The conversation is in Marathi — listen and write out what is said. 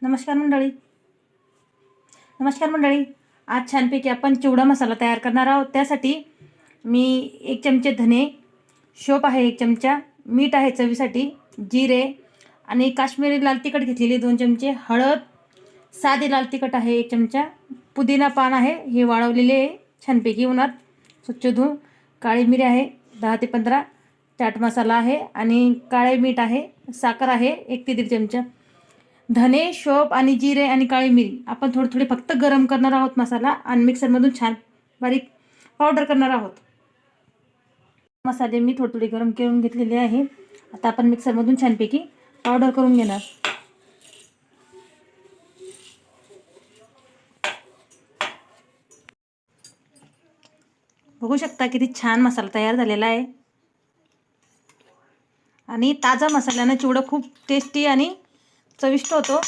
नमस्कार मंडळी. आज छानपैकी आपण चिवडा मसाला तयार करणार आहोत. त्यासाठी मी 1 चमचे धने, शोप आहे 1 चमचा, मीठ आहे चवीसाठी, जिरे आणि काश्मीरी लाल तिखट घेतलेले 2 चमचे, हळद, साधे लाल तिखट आहे 1 चमचा, पुदिना पान आहे हे वाळवलेले आहे छानपैकी उन्हात स्वच्छ धुवून, काळी मिरी आहे 10 ते 15, चाट मसाला आहे आणि काळे मीठ आहे, साखर आहे 1 ते 1.5 चमचा. धने, शोप आणि जिरे आणि काळी मिरी आपण थोडे फक्त गरम करणार आहोत मसाला आणि मिक्सरमधून छान बारीक पावडर करणार आहोत. मसाले मी थोडे गरम करून घेतलेले आहे. आता आपण मिक्सरमधून छानपैकी पावडर करून घेणार. बघू शकता किती छान मसाला तयार झालेला आहे आणि ताजा मसाल्याने चिवडा खूप टेस्टी आणि चविष्ट होतो.